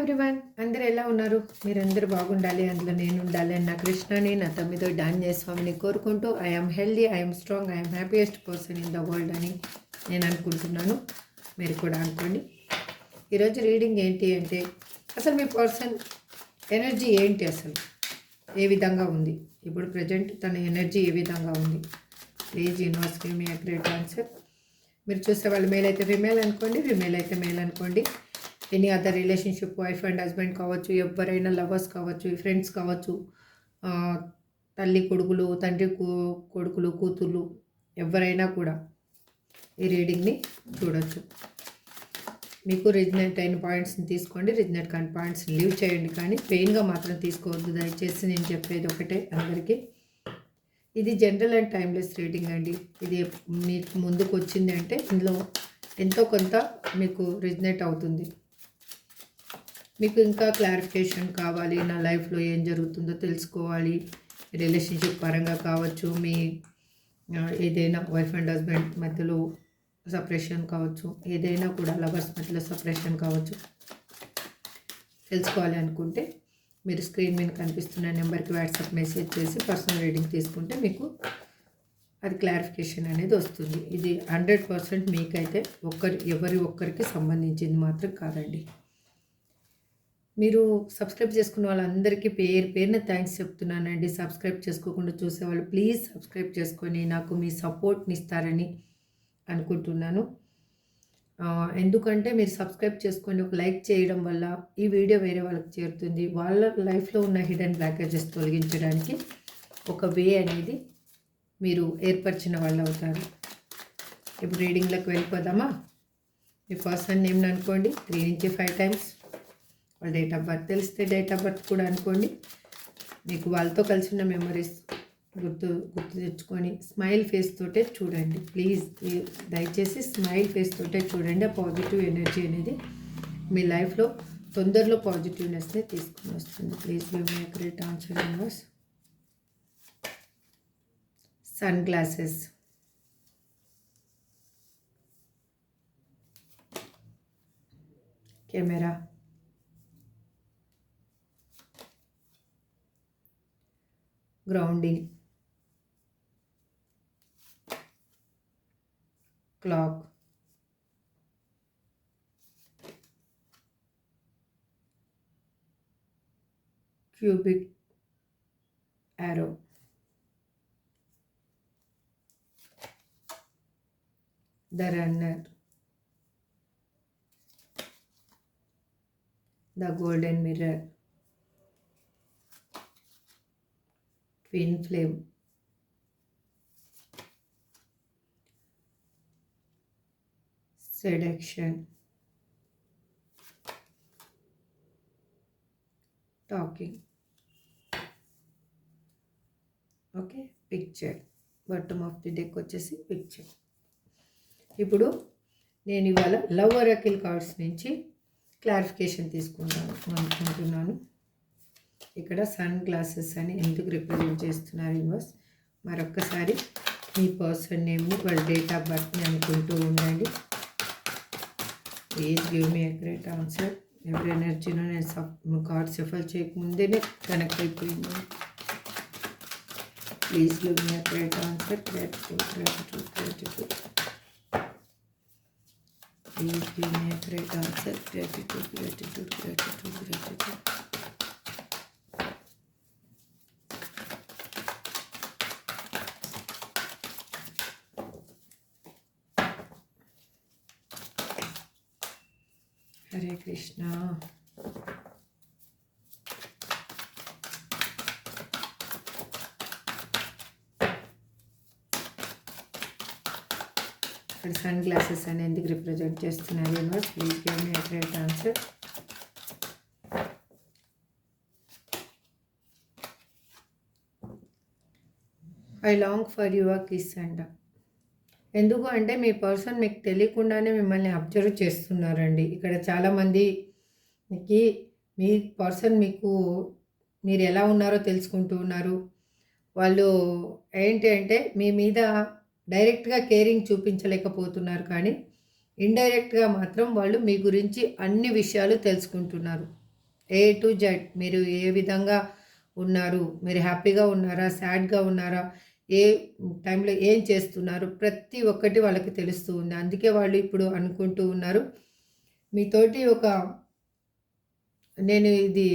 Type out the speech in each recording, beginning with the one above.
Everyone, అందరూ ఎలా ఉన్నారు? మీరందరూ బాగుండాలి, అందులో నేను ఉండాలి అని నా కృష్ణని, నా తమ్మిదో ఆంజనేయ స్వామిని కోరుకుంటూ I'm healthy, I'm strong, I'm happiest person in the world అని నేను అనుకుంటున్నాను. మీరు కూడా అనుకోండి. ఈరోజు రీడింగ్ ఏంటి అంటే, అసలు మీ పర్సన్ ఎనర్జీ ఏంటి, అసలు ఏ విధంగా ఉంది, ఇప్పుడు ప్రజెంట్ తన ఎనర్జీ ఏ విధంగా ఉంది? Please universe give me a great answer. మీరు చూసే వాళ్ళు మేల్ అయితే ఫిమేల్ అనుకోండి, ఫిమేల్ అయితే మేల్ అనుకోండి. Any other relationship, wife and husband కావచ్చు, ఎవరైనా లవర్స్ కావచ్చు, ఫ్రెండ్స్ కావచ్చు, తల్లి కొడుకులు, తండ్రి కొడుకులు, కూతుర్లు, ఎవరైనా కూడా ఈ రీడింగ్ని చూడొచ్చు. మీకు రిజనేట్ అయిన పాయింట్స్ని తీసుకోండి, రిజనేట్ కాని పాయింట్స్ని లీవ్ చేయండి, కానీ పెయిన్గా మాత్రం తీసుకోవద్దు. దయచేసి నేను చెప్పేది ఒకటే అందరికీ, ఇది జనరల్ అండ్ టైమ్లెస్ రీడింగ్ అండి. ఇది మీకు ముందుకు వచ్చింది అంటే ఇందులో ఎంతో కొంత మీకు రిజనేట్ అవుతుంది. మీకు ఇంకా క్లారిఫికేషన్ కావాలి, నా లైఫ్లో ఏం జరుగుతుందో తెలుసుకోవాలి, రిలేషన్షిప్ పరంగా కావచ్చు, మీ ఏదైనా వైఫ్ అండ్ హస్బెండ్ మధ్యలో సపరేషన్ కావచ్చు, ఏదైనా కూడా లవర్స్ మధ్యలో సపరేషన్ కావచ్చు, తెలుసుకోవాలి అనుకుంటే మీరు స్క్రీన్ మీద కనిపిస్తున్న నెంబర్కి వాట్సాప్ మెసేజ్ చేసి పర్సనల్ రీడింగ్ తీసుకుంటే మీకు అది క్లారిఫికేషన్ అనేది వస్తుంది. ఇది 100% మీకైతే ఎవరి ఒక్కరికి సంబంధించింది మాత్రం కాదండి. మీరు సబ్స్క్రైబ్ చేసుకున్న వాళ్ళందరికీ పేరున థ్యాంక్స్ చెప్తున్నానండి. సబ్స్క్రైబ్ చేసుకోకుండా చూసేవాళ్ళు ప్లీజ్ సబ్స్క్రైబ్ చేసుకొని నాకు మీ సపోర్ట్ని ఇస్తారని అనుకుంటున్నాను. ఎందుకంటే మీరు సబ్స్క్రైబ్ చేసుకొని ఒక లైక్ చేయడం వల్ల ఈ వీడియో వేరే వాళ్ళకి చేరుతుంది. వాళ్ళ లైఫ్లో ఉన్న హిడెన్ బ్లాకేజెస్ తొలగించడానికి ఒక వే అనేది మీరు ఏర్పరిచిన వాళ్ళు అవుతారు. ఇప్పుడు రీడింగ్లోకి వెళ్ళిపోదామా? మీ పర్సన్ నేమ్ని అనుకోండి 3 నుంచి 5 టైమ్స్. వాళ్ళ డేట్ ఆఫ్ బర్త్ తెలిస్తే డేట్ ఆఫ్ బర్త్ కూడా అనుకోండి. మీకు వాళ్ళతో కలిసి ఉన్న మెమరీస్ గుర్తు తెచ్చుకొని స్మైల్ ఫేస్ తోటే చూడండి. ప్లీజ్ దయచేసి స్మైల్ ఫేస్ తోటే చూడండి. ఆ పాజిటివ్ ఎనర్జీ అనేది మీ లైఫ్లో తొందరలో పాజిటివ్నెస్ని తీసుకుని వస్తుంది. Please give me a great answer universe. Sunglasses, camera, grounding, clock, cubic arrow, the runner, the golden mirror, twin flame, seduction, talking. Okay, picture. Bottom of the deck వచ్చేసి picture. ఇప్పుడు నేను ఇవాళ లవ్ ఒరాకిల్ కార్డ్స్ నుంచి clarification తీసుకుంటాను అనుకుంటున్నాను. ఇక్కడ sun glasses అని ఎందుకు రిప్రజెంట్ చేస్తున్నారు యూనివర్స్? మరొక్కసారి మీ పర్సన్ నేమ్ని, వాళ్ళ డేట్ ఆఫ్ బర్త్ని అనుకుంటూ ఉండండి. Please give me a great answer. ఎవరి ఎనర్జీలో నేను కార్డ్ షఫల్ చేయకముందేనే కనెక్ట్ అయిపోయింది. Please give me a great answer. Gratitude, gratitude, gratitude. Please give me a great answer. Gratitude, gratitude, gratitude, gratitude. Hare Krishna. ఇక్కడ sun glasses అని ఎందుకు represent చేస్తున్నారు universe? Please give me a great answer. I long for your kiss and. ఎందుకు అంటే మీ person మీకు తెలియకుండానే మిమ్మల్ని observe చేస్తున్నారండి. ఇక్కడ చాలామందికి మీ పర్సన్ మీరు ఎలా ఉన్నారో తెలుసుకుంటూ ఉన్నారు. వాళ్ళు ఏంటి అంటే మీ మీద డైరెక్ట్గా కేరింగ్ చూపించలేకపోతున్నారు, కానీ ఇండైరెక్ట్గా మాత్రం వాళ్ళు మీ గురించి అన్ని విషయాలు తెలుసుకుంటున్నారు. ఏ టు జెడ్ మీరు ఏ విధంగా ఉన్నారు, మీరు హ్యాపీగా ఉన్నారా, సాడ్గా ఉన్నారా, ఏ టైంలో ఏం చేస్తున్నారు, ప్రతి ఒక్కటి వాళ్ళకి తెలుస్తూ ఉంది. అందుకే వాళ్ళు ఇప్పుడు అనుకుంటూ ఉన్నారు మీతోటి ఒక, నేను ఇది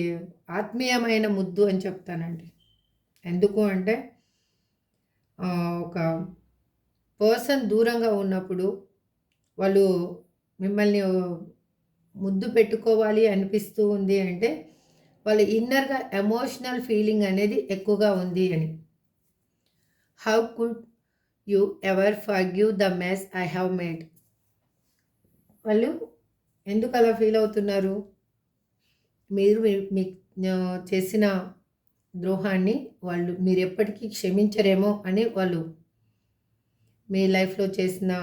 ఆత్మీయమైన ముద్దు అని చెప్తానండి. ఎందుకు అంటే ఒక పర్సన్ దూరంగా ఉన్నప్పుడు వాళ్ళు మిమ్మల్ని ముద్దు పెట్టుకోవాలి అనిపిస్తూ ఉంది అంటే వాళ్ళ ఇన్నర్‌గా ఎమోషనల్ ఫీలింగ్ అనేది ఎక్కువగా ఉంది అని. How could you ever forgive the mess I have made? వాళ్ళు ఎందుకు అలా ఫీల్ అవుతున్నారు? మీరు మీకు చేసిన ద్రోహాన్ని వాళ్ళు మీరెప్పటికీ క్షమించరేమో అని వాళ్ళు మీ లైఫ్‌లో చేసిన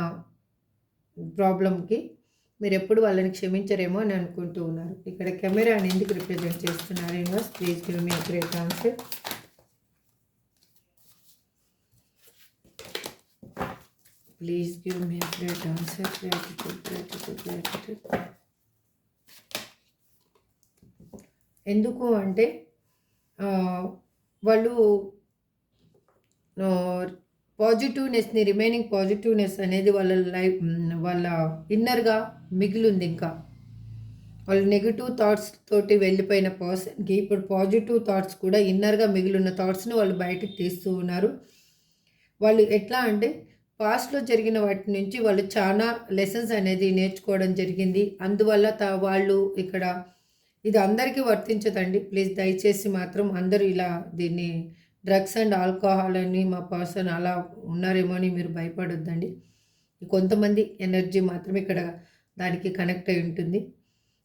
ప్రాబ్లమ్‌కి మీరెప్పుడు వాళ్ళని క్షమించరేమో అని అనుకుంటూ ఉన్నారు. ఇక్కడ కెమెరాని ఎందుకు రిప్రజెంట్ చేస్తున్నారు universe? Please give me a great answer. Please give me a great answer. Gratitude, gratitude, gratitude. ఎందుకు అంటే వాళ్ళు పాజిటివ్నెస్ని, రిమైనింగ్ పాజిటివ్నెస్ అనేది వాళ్ళ లైఫ్, వాళ్ళ ఇన్నర్గా మిగిలింది. ఇంకా వాళ్ళు నెగిటివ్ థాట్స్ తోటి వెళ్ళిపోయిన పర్సన్కి ఇప్పుడు పాజిటివ్ థాట్స్ కూడా ఇన్నర్గా మిగిలిన థాట్స్ని వాళ్ళు బయటకు తీస్తూ ఉన్నారు. వాళ్ళు ఎట్లా అంటే పాస్ట్లో జరిగిన వాటి నుంచి వాళ్ళు చాలా లెసన్స్ అనేది నేర్చుకోవడం జరిగింది. అందువల్ల వాళ్ళు ఇక్కడ, ఇది అందరికీ వర్తించదండి. ప్లీజ్ దయచేసి మాత్రం అందరూ ఇలా దీన్ని డ్రగ్స్ అండ్ ఆల్కహాల్ అని మా పర్సన్ అలా ఉన్నారేమో అని మీరు భయపడొద్దండి. కొంతమంది ఎనర్జీ మాత్రమే ఇక్కడ దానికి కనెక్ట్ అయి ఉంటుంది.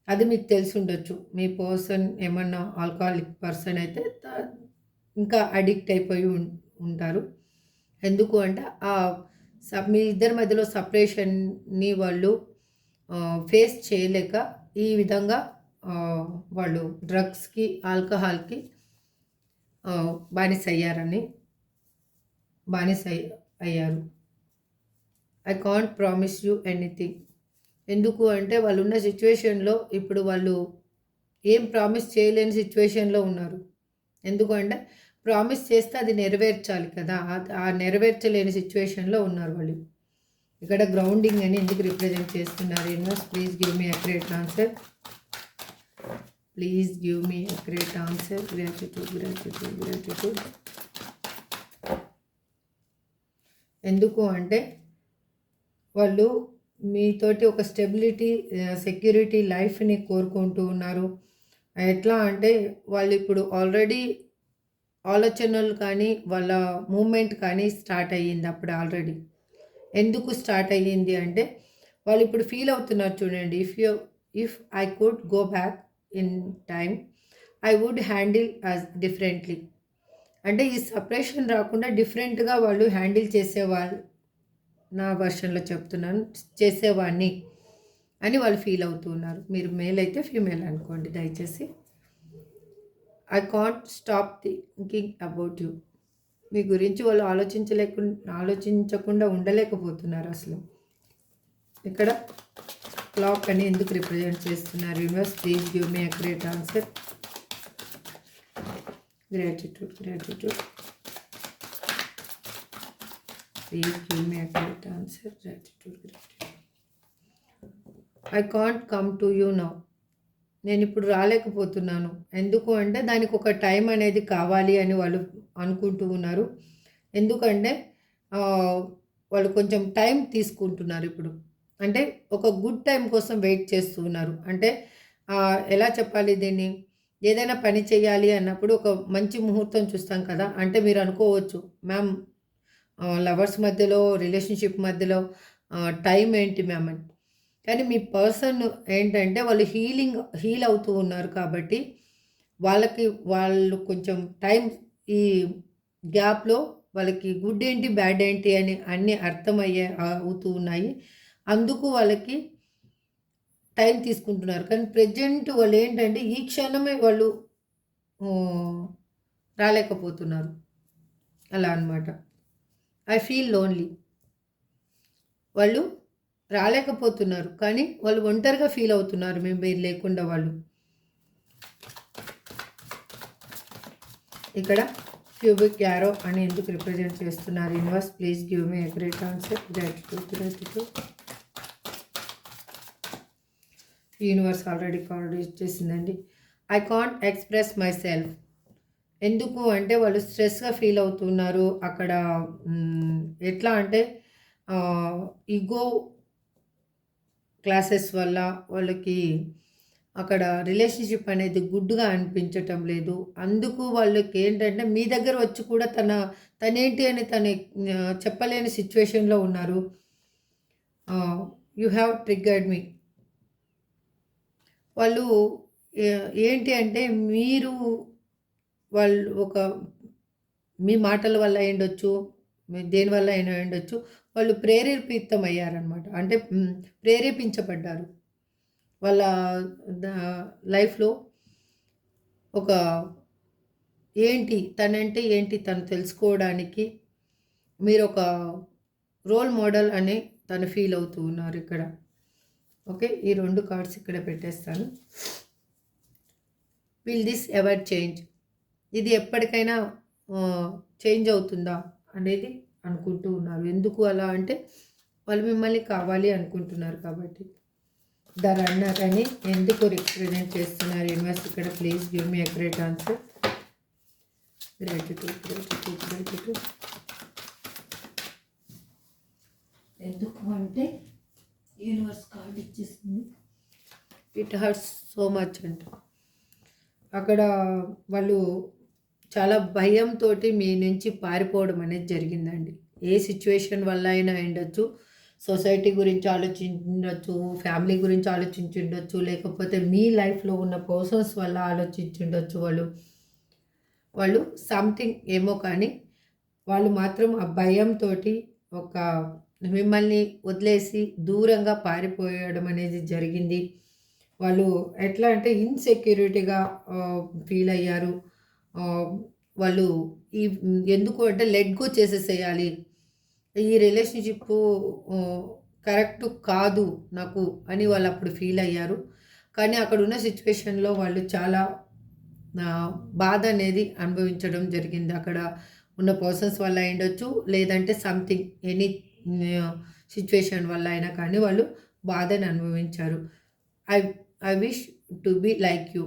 అది మీకు తెలిసి ఉండొచ్చు. మీ పర్సన్ ఏమన్నా ఆల్కహాలిక్ పర్సన్ అయితే ఇంకా అడిక్ట్ అయిపోయి ఉంటారు. ఎందుకు అంటే మీ ఇద్దరి మధ్యలో సపరేషన్ని వాళ్ళు ఫేస్ చేయలేక ఈ విధంగా వాళ్ళు డ్రగ్స్కి, ఆల్కహాల్కి బానిస అయ్యారు. I can't promise you anything. ఎందుకు అంటే వాళ్ళు ఉన్న సిచ్యువేషన్లో ఇప్పుడు వాళ్ళు ఏం ప్రామిస్ చేయలేని సిచ్యువేషన్లో ఉన్నారు. ఎందుకు అంటే ప్రామిస్ చేస్తే అది నెరవేర్చాలి కదా, ఆ నెరవేర్చలేని సిచ్యువేషన్లో ఉన్నారు వాళ్ళు. ఇక్కడ గ్రౌండింగ్ అని ఎందుకు రిప్రజెంట్ చేస్తున్నారు universe? Please give me accurate answer. Please give me accurate answer. Gratitude, gratitude, gratitude. ఎందుకు అంటే వాళ్ళు మీతోటి ఒక స్టెబిలిటీ, సెక్యూరిటీ లైఫ్ని కోరుకుంటూ ఉన్నారు. ఎట్లా అంటే వాళ్ళు ఇప్పుడు ఆల్రెడీ ఆలోచనలు కానీ వాళ్ళ మూమెంట్ కానీ స్టార్ట్ అయ్యింది అప్పుడు ఆల్రెడీ. ఎందుకు స్టార్ట్ అయ్యింది అంటే వాళ్ళు ఇప్పుడు ఫీల్ అవుతున్నారు చూడండి. If I could go back in time I would handle as differently. అంటే ఈ సపరేషన్ రాకుండా డిఫరెంట్గా వాళ్ళు హ్యాండిల్ చేసేవాళ్ళు, నా వర్షన్లో చెప్తున్నాను, చేసేవాడిని అని వాళ్ళు ఫీల్ అవుతూ ఉన్నారు. మీరు మేల్ అయితే ఫీమేల్ అనుకోండి దయచేసి. I can't stop thinking about you. మీ గురించి వాళ్ళు ఆలోచించకుండా ఉండలేకపోతున్నారు అసలు. ఇక్కడ క్లాక్ అని ఎందుకు రిప్రజెంట్ చేస్తున్నారు universe? Please give me accurate answer. Gratitude, gratitude. Please give me accurate answer. Gratitude, gratitude. I can't come to you now. నేను ఇప్పుడు రాలేకపోతున్నాను. ఎందుకు అంటే దానికి ఒక టైం అనేది కావాలి అని వాళ్ళు అనుకుంటూ ఉన్నారు. ఎందుకంటే వాళ్ళు కొంచెం టైం తీసుకుంటున్నారు ఇప్పుడు. అంటే ఒక గుడ్ టైం కోసం వెయిట్ చేస్తూ ఉన్నారు. అంటే ఎలా చెప్పాలి దీన్ని? ఏదైనా పని చేయాలి అన్నప్పుడు ఒక మంచి ముహూర్తం చూస్తాం కదా. అంటే మీరు అనుకోవచ్చు, మ్యామ్ లవర్స్ మధ్యలో, రిలేషన్షిప్ మధ్యలో టైం ఏంటి మ్యామ్ అని. కానీ మీ పర్సన్ ఏంటంటే వాళ్ళు హీల్ అవుతూ ఉన్నారు కాబట్టి వాళ్ళు కొంచెం టైం, ఈ గ్యాప్లో వాళ్ళకి గుడ్ ఏంటి, బ్యాడ్ ఏంటి అని అన్నీ అవుతూ ఉన్నాయి. అందుకు వాళ్ళకి టైం తీసుకుంటున్నారు. కానీ ప్రెజెంట్ వాళ్ళు ఏంటంటే ఈ క్షణమే వాళ్ళు రాలేకపోతున్నారు. అలా అనమాట. I feel lonely. వాళ్ళు రాలేకపోతున్నారు కానీ వాళ్ళు ఒంటరిగా ఫీల్ అవుతున్నారు మీరు లేకుండా. వాళ్ళు ఇక్కడ క్యూబిక్ యారో అని ఎందుకు రిప్రజెంట్ చేస్తున్నారు universe? Please give me a great answer. Gratitude. Universe already card ఇచ్చేసిందండి. I can't express myself. ఎందుకు అంటే వాళ్ళు స్ట్రెస్గా ఫీల్ అవుతున్నారు. అక్కడ ఎట్లా అంటే ఈగో క్లాసెస్ వల్ల వాళ్ళకి అక్కడ రిలేషన్షిప్ అనేది గుడ్గా అనిపించటం లేదు. అందుకు వాళ్ళకి ఏంటంటే మీ దగ్గర వచ్చి కూడా తనేంటి అని చెప్పలేని సిచ్యువేషన్లో ఉన్నారు. You have triggered me. వాళ్ళు ఏంటి అంటే మీరు వాళ్ళు మీ మాటల వల్ల అయ్యుండొచ్చు, దేనివల్ల అయినా అయ్యుండొచ్చు. వాళ్ళు ప్రేరేపితమయ్యారనమాట. అంటే ప్రేరేపించబడ్డారు. వాళ్ళ లైఫ్‌లో ఒక తనంటే ఏంటి తను తెలుసుకోవడానికి మీరొక రోల్ మోడల్ అని తను ఫీల్ అవుతూ ఉన్నారు ఇక్కడ. ఓకే. ఈ 2 కార్డ్స్ ఇక్కడ పెట్టేస్తాను. Will this ever change? ఇది ఎప్పటికైనా చేంజ్ అవుతుందా అనేది అనుకుంటూ ఉన్నారు. ఎందుకు అలా అంటే వాళ్ళు మిమ్మల్ని కావాలి అనుకుంటున్నారు కాబట్టి. ద రన్నర్ అని ఎందుకు రిప్రజెంట్ చేస్తున్నారు యూనివర్స్ ఇక్కడ? Please give me a great answer. Gratitude. ఎందుకు అంటే యూనివర్స్ కార్డ్ ఇచ్చేసింది. ఇట్ హర్ట్స్ సో మచ్ అంట. అక్కడ వాళ్ళు చాలా భయంతో మీ నుంచి పారిపోవడం అనేది జరిగిందండి. ఏ సిచ్యువేషన్ వల్ల అయినా ఉండొచ్చు. సొసైటీ గురించి ఆలోచించుండొచ్చు, ఫ్యామిలీ గురించి ఆలోచించుండొచ్చు, లేకపోతే మీ లైఫ్లో ఉన్న పర్సన్స్ వల్ల ఆలోచించుండొచ్చు. వాళ్ళు సంథింగ్ ఏమో కానీ వాళ్ళు మాత్రం ఆ భయంతో ఒక మిమ్మల్ని వదిలేసి దూరంగా పారిపోయడం అనేది జరిగింది. వాళ్ళు ఎట్లా అంటే ఇన్సెక్యూరిటీగా ఫీల్ అయ్యారు. వాళ్ళు ఎందుకు అంటే లెట్ గో చేసేసేయాలి, ఈ రిలేషన్షిప్ కరెక్ట్ కాదు నాకు అని వాళ్ళు అప్పుడు ఫీల్ అయ్యారు. కానీ అక్కడ ఉన్న సిచ్యువేషన్లో వాళ్ళు చాలా బాధ అనేది అనుభవించడం జరిగింది. అక్కడ ఉన్న పర్సన్స్ వల్ల అయ్యుండొచ్చు, లేదంటే సంథింగ్ ఎనీ సిచ్యువేషన్ వల్ల అయినా కానీ వాళ్ళు బాధని అనుభవించారు. I wish to be like you.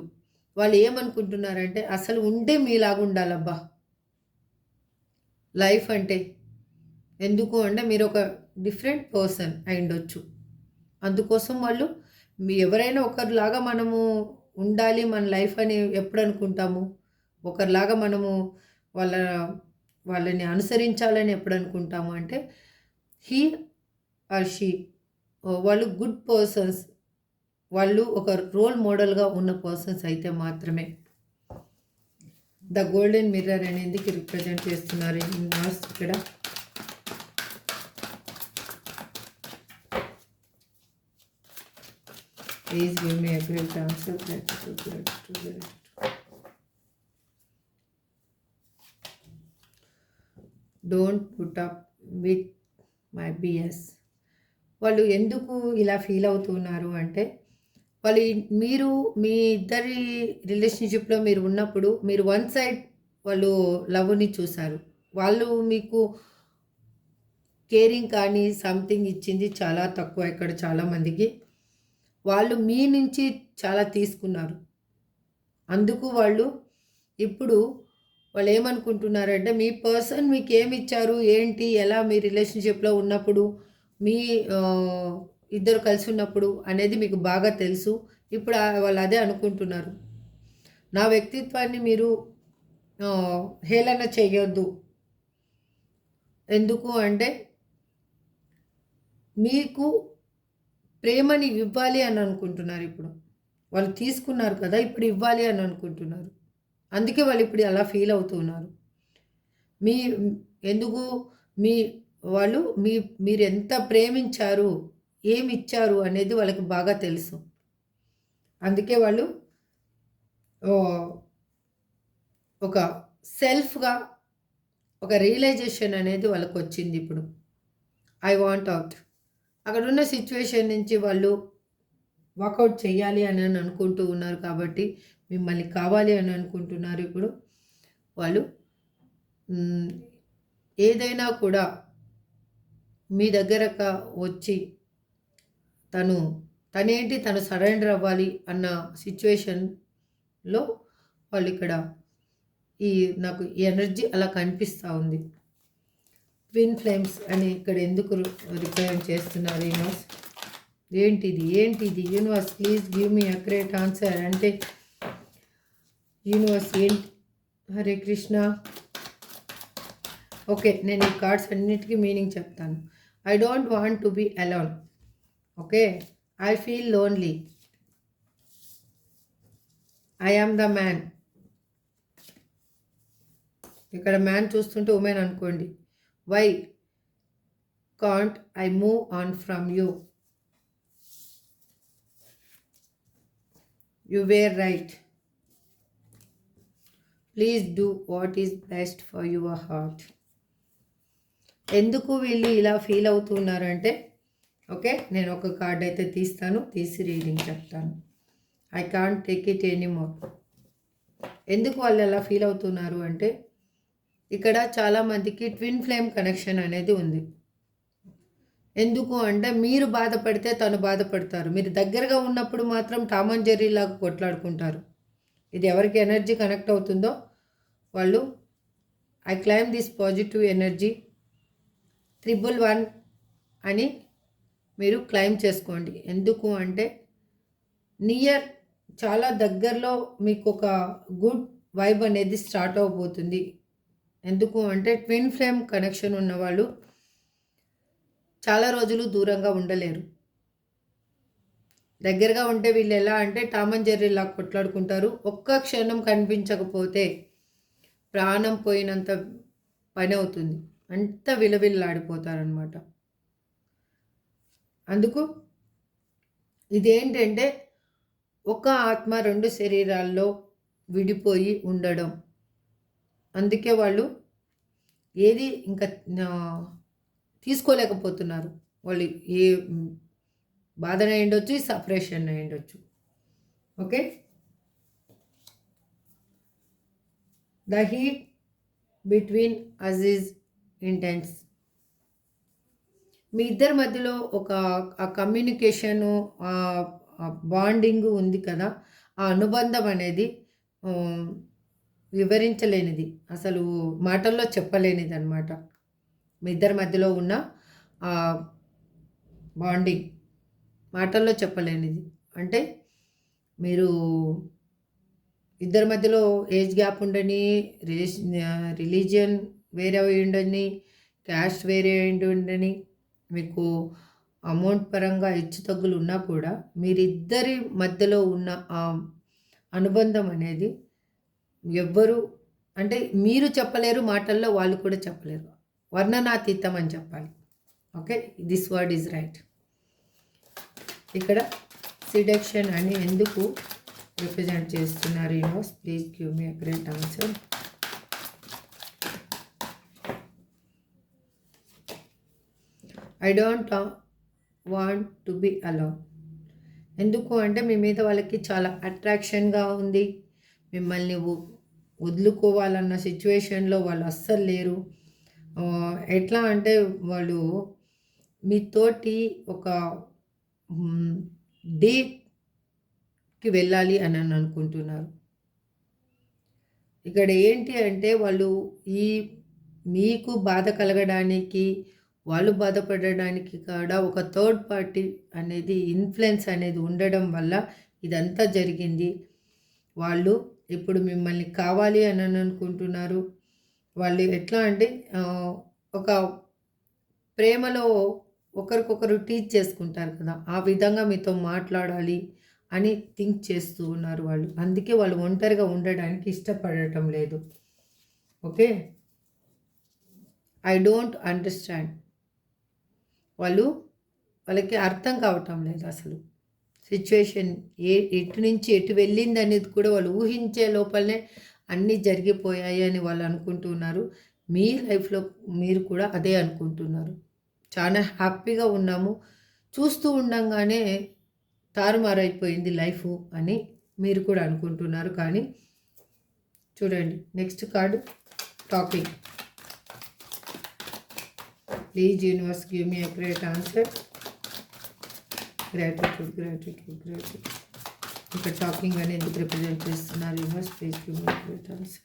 వాళ్ళు ఏమనుకుంటున్నారంటే అసలు ఉంటే మీలాగా ఉండాలబ్బా లైఫ్ అంటే. ఎందుకు అంటే మీరు ఒక డిఫరెంట్ పర్సన్ అయ్యుండొచ్చు. అందుకోసం వాళ్ళు ఎవరైనా ఒకరిలాగా మనము ఉండాలి మన లైఫ్ అని ఎప్పుడు అనుకుంటాము? ఒకరిలాగా మనము వాళ్ళని అనుసరించాలని ఎప్పుడు అనుకుంటాము అంటే హీ ఆర్ షీ వాళ్ళు గుడ్ పర్సన్స్, వాళ్ళు ఒక రోల్ మోడల్గా ఉన్న పర్సన్స్ అయితే మాత్రమే. ద గోల్డెన్ మిర్రర్ అనేది రిప్రజెంట్ చేస్తున్నారు ఇక్కడ. Please give me a great answer. Don't put up with my BS. వాళ్ళు ఎందుకు ఇలా ఫీల్ అవుతున్నారు అంటే వాళ్ళు మీరు మీ ఇద్దరి రిలేషన్షిప్లో మీరు ఉన్నప్పుడు మీరు వన్ సైడ్ వాళ్ళు లవ్ని చూశారు. వాళ్ళు మీకు కేరింగ్ కానీ సంథింగ్ ఇచ్చింది చాలా తక్కువ ఇక్కడ చాలామందికి. వాళ్ళు మీ నుంచి చాలా తీసుకున్నారు. అందుకు ఇప్పుడు వాళ్ళు ఏమనుకుంటున్నారంటే మీ పర్సన్ మీకు ఏమి ఇచ్చారు ఏంటి ఎలా మీ రిలేషన్షిప్లో ఉన్నప్పుడు మీ ఇద్దరు కలిసి ఉన్నప్పుడు అనేది మీకు బాగా తెలుసు. ఇప్పుడు వాళ్ళు అదే అనుకుంటున్నారు, నా వ్యక్తిత్వాన్ని మీరు హేళన చేయొద్దు. ఎందుకు అంటే మీకు ప్రేమని ఇవ్వాలి అని అనుకుంటున్నారు. ఇప్పుడు వాళ్ళు తీసుకున్నారు కదా, ఇప్పుడు ఇవ్వాలి అని అనుకుంటున్నారు. అందుకే వాళ్ళు ఇప్పుడు అలా ఫీల్ అవుతున్నారు. ఎందుకు మీరు ఎంత ప్రేమించారు, ఏమి ఇచ్చారు అనేది వాళ్ళకి బాగా తెలుసు. అందుకే వాళ్ళు ఒక సెల్ఫ్గా ఒక రియలైజేషన్ అనేది వాళ్ళకి వచ్చింది. ఇప్పుడు ఐ వాంట్ అవుట్. అక్కడ ఉన్న సిచ్యువేషన్ నుంచి వాళ్ళు వాకౌట్ చేయాలి అని అనుకుంటూ ఉన్నారు. కాబట్టి మిమ్మల్ని కావాలి అని అనుకుంటున్నారు. ఇప్పుడు వాళ్ళు ఏదైనా కూడా మీ దగ్గరకు వచ్చి తను సరెండర్ అవ్వాలి అన్న సిచ్యువేషన్లో వాళ్ళు ఇక్కడ నాకు ఈ ఎనర్జీ అలా కనిపిస్తూ ఉంది. ట్విన్ ఫ్లేమ్స్ అని ఇక్కడ ఎందుకు రిప్రజెంట్ చేస్తున్నారు యూనివర్స్? ఏంటిది universe? Please give me accurate answer. అంటే యూనివర్స్ ఏంటి? హరే కృష్ణ. ఓకే, నేను ఈ కార్డ్స్ అన్నిటికీ మీనింగ్ చెప్తాను. I don't want to be alone. Okay, I feel lonely. I am the man. ఇక్కడ మ్యాన్ చూస్తుంటే ఉమెన్ అనుకోండి. Why can't I move on from you? You were right. Please do what is best for your heart. ఎందుకు వీళ్ళు ఇలా feel అవుతున్నారంటే, okay, నేను ఒక card అయితే తీసి రీడింగ్ చెప్తాను. I can't take it anymore. ఎందుకు వాళ్ళు ఎలా ఫీల్ అవుతున్నారు అంటే, ఇక్కడ చాలామందికి ట్విన్ ఫ్లేమ్ కనెక్షన్ అనేది ఉంది. ఎందుకు అంటే మీరు బాధపడితే తను బాధపడతారు. మీరు దగ్గరగా ఉన్నప్పుడు మాత్రం టామ్ అండ్ జెర్రీ లాగా కొట్లాడుకుంటారు. ఇది ఎవరికి ఎనర్జీ కనెక్ట్ అవుతుందో వాళ్ళు I claim this positive energy 111 అని మీరు క్లైమ్ చేసుకోండి. ఎందుకు అంటే చాలా దగ్గరలో మీకు ఒక గుడ్ వైబ్ అనేది స్టార్ట్ అవబోతుంది. ఎందుకు అంటే ట్విన్ ఫ్లేమ్ కనెక్షన్ ఉన్నవాళ్ళు చాలా రోజులు దూరంగా ఉండలేరు. దగ్గరగా ఉంటే వీళ్ళు ఎలా అంటే టామ్ అండ్ జెర్రీ లాగా కొట్లాడుకుంటారు. ఒక్క క్షణం కనిపించకపోతే ప్రాణం పోయినంత పని అవుతుంది. అంత విలవిల్లాడిపోతారనమాట. అందుకు ఇదేంటంటే ఒక ఆత్మ 2 శరీరాల్లో విడిపోయి ఉండడం. అందుకే వాళ్ళు ఏది ఇంకా తీసుకోలేకపోతున్నారు. వాళ్ళు ఏ బాధన అయ్యుండొచ్చు, సపరేషన్ అయ్యుండొచ్చు. Okay, the heat between us is intense. మీ ఇద్దరి మధ్యలో ఒక కమ్యూనికేషను, బాండింగ్ ఉంది కదా, ఆ అనుబంధం అనేది వివరించలేనిది, అసలు మాటల్లో చెప్పలేనిది అనమాట. మీ ఇద్దరి మధ్యలో ఉన్న బాండింగ్ మాటల్లో చెప్పలేనిది. అంటే మీరు ఇద్దరి మధ్యలో ఏజ్ గ్యాప్ ఉండని, రిలీజియన్ వేరే ఉండని, క్యాస్ట్ వేరే ఉండని, మీకు అమౌంట్ పరంగా హెచ్చు తగ్గులు ఉన్నా కూడా మీరిద్దరి మధ్యలో ఉన్న ఆ అనుబంధం అనేది ఎవ్వరు అంటే మీరు చెప్పలేరు, మాటల్లో వాళ్ళు కూడా చెప్పలేరు. వర్ణనాతీతం అని చెప్పాలి. Okay, this word is right. ఇక్కడ సిడక్షన్ అని ఎందుకు రిప్రజెంట్ చేస్తున్నారు universe? Please give me a great answer. I don't want to B alone. ఎందుకు అంటే మీ మీద వాళ్ళకి చాలా అట్రాక్షన్గా ఉంది. మిమ్మల్ని వదులుకోవాలన్న సిచ్యువేషన్లో వాళ్ళు అస్సలు లేరు. ఎట్లా అంటే వాళ్ళు మీతోటి ఒక డేట్కి వెళ్ళాలి అని అనుకుంటున్నారు. ఇక్కడ ఏంటి అంటే వాళ్ళు మీకు బాధ కలగడానికి, వాళ్ళు బాధపడడానికి కూడా ఒక థర్డ్ పార్టీ అనేది ఇన్ఫ్లుయెన్స్ అనేది ఉండడం వల్ల ఇదంతా జరిగింది. వాళ్ళు ఇప్పుడు మిమ్మల్ని కావాలి అని అనుకుంటున్నారు. వాళ్ళు ఎట్లా అంటే ఒక ప్రేమలో ఒకరికొకరు టీచ్ చేసుకుంటారు కదా, ఆ విధంగా మీతో మాట్లాడాలి అని థింక్ చేస్తూ ఉన్నారు వాళ్ళు. అందుకే వాళ్ళు ఒంటరిగా ఉండడానికి ఇష్టపడటం లేదు. Okay, I don't understand. వాళ్ళకి అర్థం కావటం లేదు అసలు సిచ్యువేషన్ ఎటు నుంచి ఎటు వెళ్ళింది అనేది కూడా వాళ్ళు ఊహించే లోపలనే అన్నీ జరిగిపోయాయి అని వాళ్ళు అనుకుంటున్నారు. మీ లైఫ్లో మీరు కూడా అదే అనుకుంటున్నారు. చాలా హ్యాపీగా ఉన్నాము, చూస్తూ ఉండంగానే తారుమారైపోయింది లైఫ్ అని మీరు కూడా అనుకుంటున్నారు. కానీ చూడండి next card talking. Please universe give me a great answer. Gratitude. ఇక్కడ టాకింగ్ అని ఎందుకు రిప్రజెంట్ చేస్తున్నారు universe? Please give me a great answer.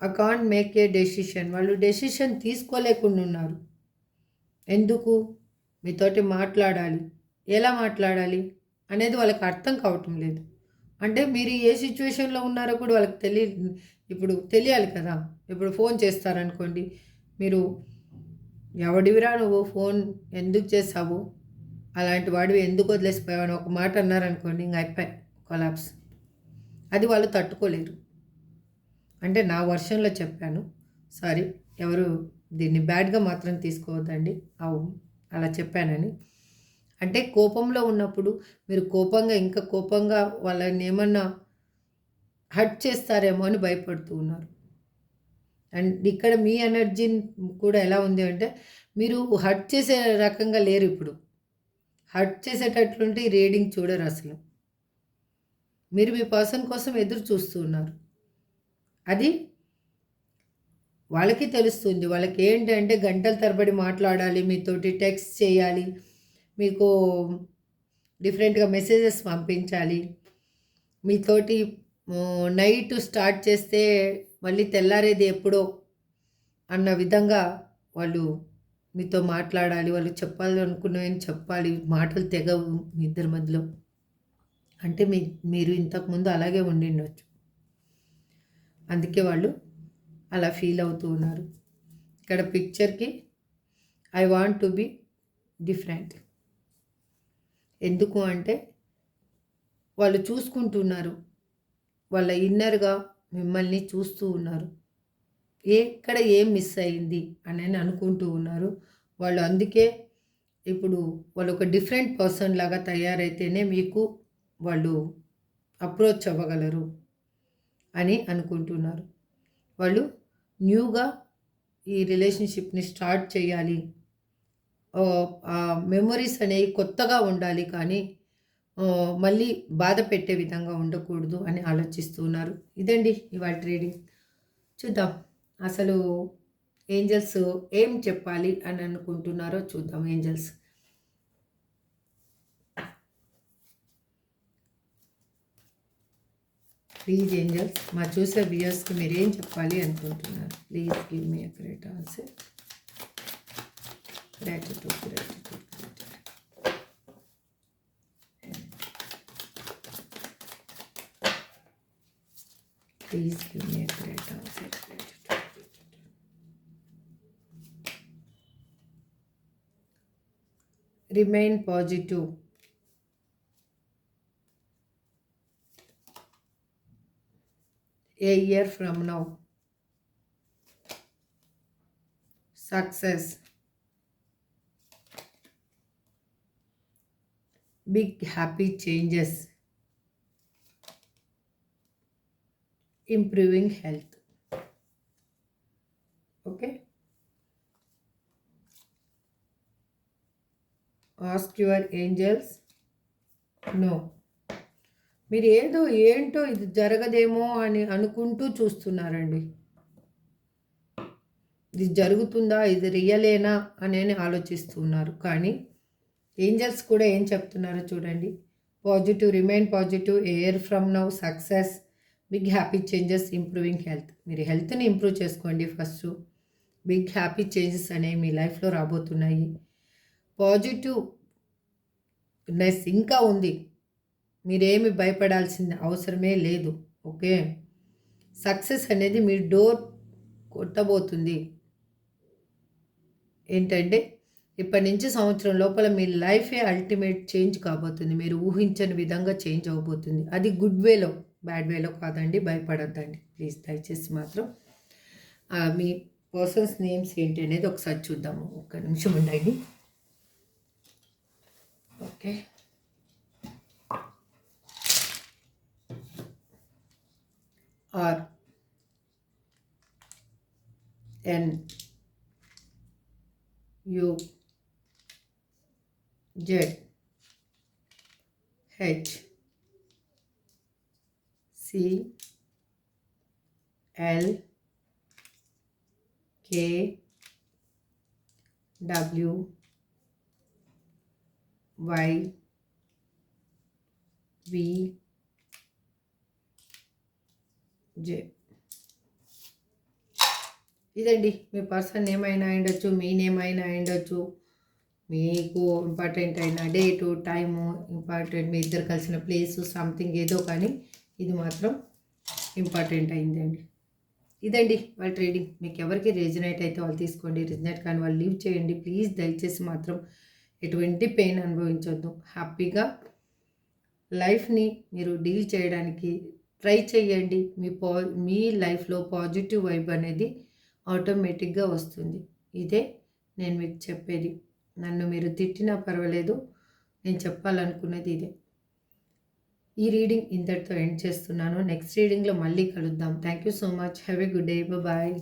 I can't make a decision. వాళ్ళు డెసిషన్ తీసుకోలేకుండా ఉన్నారు. ఎందుకు? మీతోటి మాట్లాడాలి, ఎలా మాట్లాడాలి అనేది వాళ్ళకి అర్థం కావటం లేదు. అంటే మీరు ఏ సిచ్యువేషన్లో ఉన్నారో కూడా వాళ్ళకి ఇప్పుడు తెలియాలి కదా. ఇప్పుడు ఫోన్ చేస్తారనుకోండి, మీరు ఎవడివిరా నువ్వు, ఫోన్ ఎందుకు చేస్తావు, అలాంటి వాడివి ఎందుకు వదిలేసిపోయావు అని ఒక మాట అన్నారనుకోండి, ఇంక అయిపోయి కొలాప్స్. అది వాళ్ళు తట్టుకోలేరు. అంటే నా వర్షన్లో చెప్పాను, సారీ, ఎవరు దీన్ని బ్యాడ్గా మాత్రం తీసుకోవద్దండి, అలా చెప్పానని. అంటే కోపంలో ఉన్నప్పుడు మీరు ఇంకా కోపంగా వాళ్ళని ఏమన్నా హర్ట్ చేస్తారేమో అని భయపడుతూ ఉన్నారు. అండ్ ఇక్కడ మీ ఎనర్జీ కూడా ఎలా ఉంది అంటే, మీరు హర్ట్ చేసే రకంగా లేరు. ఇప్పుడు హర్ట్ చేసేటట్లుంటే ఈ రీడింగ్ చూడరు అసలు. మీరు మీ పర్సన్ కోసం ఎదురు చూస్తూ ఉన్నారు. అది వాళ్ళకి తెలుస్తుంది. వాళ్ళకి ఏంటంటే గంటల తరబడి మాట్లాడాలి, మీతోటి టెక్స్ట్ చేయాలి, మీకు డిఫరెంట్గా మెసేజెస్ పంపించాలి, మీతోటి నైట్ స్టార్ట్ చేస్తే మళ్ళీ తెల్లారేది ఎప్పుడో అన్న విధంగా వాళ్ళు మీతో మాట్లాడాలి. వాళ్ళు చెప్పాలి అనుకున్నవని చెప్పాలి, మాటలు తెగవు మీ ఇద్దరి మధ్యలో. అంటే మీరు ఇంతకుముందు అలాగే ఉండిండొచ్చు, అందుకే వాళ్ళు అలా ఫీల్ అవుతూ ఉన్నారు. ఇక్కడ పిక్చర్కి I want to be different. ఎందుకు అంటే వాళ్ళు చూసుకుంటున్నారు, వాళ్ళ ఇన్నర్గా మిమ్మల్ని చూస్తూ ఉన్నారు. ఎక్కడ ఏం మిస్ అయింది అని అనుకుంటూ ఉన్నారు వాళ్ళు. అందుకే ఇప్పుడు వాళ్ళు ఒక డిఫరెంట్ పర్సన్ లాగా తయారైతేనే మీకు వాళ్ళు అప్రోచ్ అవ్వగలరు అని అనుకుంటున్నారు. వాళ్ళు న్యూగా ఈ రిలేషన్షిప్ని స్టార్ట్ చేయాలి, మెమొరీస్ అనేవి కొత్తగా ఉండాలి, కానీ మళ్ళీ బాధ పెట్టే విధంగా ఉండకూడదు అని ఆలోచిస్తున్నారు. ఇదండి ఇవాళ రీడింగ్. చూద్దాం అసలు ఏంజల్స్ ఏం చెప్పాలి అని అనుకుంటున్నారో చూద్దాం. ఏంజల్స్ ప్లీజ్ ఏంజల్స్, మా చూసే వ్యూయర్స్కి మీరు ఏం చెప్పాలి అనుకుంటున్నారు? Please give me a great answer. Gratitude. Please give me a great answer. Remain positive. A year from now. Success. Big happy changes. Improving health. Okay. Ask your angels. No. మీరు ఏంటో ఇది జరగదేమో అని అనుకుంటూ చూస్తున్నారండి. ఇది జరుగుతుందా, ఇది రియలేనా అని ఆలోచిస్తున్నారు. కానీ ఏంజల్స్ కూడా ఏం చెప్తున్నారో చూడండి. Positive, remain positive, year from now, success, big happy changes, improving health. మీరు హెల్త్ని ఇంప్రూవ్ చేసుకోండి ఫస్ట్. బిగ్ హ్యాపీ చేంజెస్ అనేవి మీ లైఫ్లో రాబోతున్నాయి. పాజిటివ్నెస్ ఇంకా ఉంది, మీరేమి భయపడాల్సిన అవసరమే లేదు. ఓకే. సక్సెస్ అనేది మీ డోర్ కొట్టబోతుంది. ఏంటంటే ఇప్పటి నుంచి సంవత్సరం లోపల మీ లైఫే అల్టిమేట్ చేంజ్ కాబోతుంది. మీరు ఊహించని విధంగా చేంజ్ అవబోతుంది. అది గుడ్ వేలో, బ్యాడ్ వేలో కాదండి. భయపడద్దండి ప్లీజ్, దయచేసి మాత్రం. మీ పర్సన్స్ నేమ్స్ ఏంటి అనేది ఒకసారి చూద్దాము. ఒక్క నిమిషం ఉండండి. Okay. R N U Z H ఇదండి మీ పర్సన్ నేమ్ అయినా ఉండొచ్చు, మీ నేమ్ అయినా ఉండొచ్చు, మీకు ఇంపార్టెంట్ అయిన డేటు టైము ఇంపార్టెంట్ మీ ఇద్దరు కలిసిన ప్లేసు సంథింగ్ ఏదో కానీ ఇది మాత్రం ఇంపార్టెంట్ అయిందండి. ఇదండి వాళ్ళ ట్రేడింగ్. మీకు ఎవరికి రెజినేట్ అయితే వాళ్ళు తీసుకోండి, రెజినేట్ కానీ వాళ్ళు లీవ్ చేయండి ప్లీజ్. దయచేసి మాత్రం ఎటువంటి పెయిన్ అనుభవించొద్దు. హ్యాపీగా లైఫ్ని మీరు డీల్ చేయడానికి ట్రై చేయండి. మీ లైఫ్లో పాజిటివ్ వైబ్ అనేది ఆటోమేటిక్గా వస్తుంది. ఇదే నేను మీకు చెప్పేది. నన్ను మీరు తిట్టినా పర్వాలేదు, నేను చెప్పాలనుకునేది ఇదే. ఈ రీడింగ్ ఇంతటితో ఎండ్ చేస్తున్నాను. నెక్స్ట్ రీడింగ్లో మళ్ళీ కలుద్దాం. Thank you so much. Have a good day. Bye.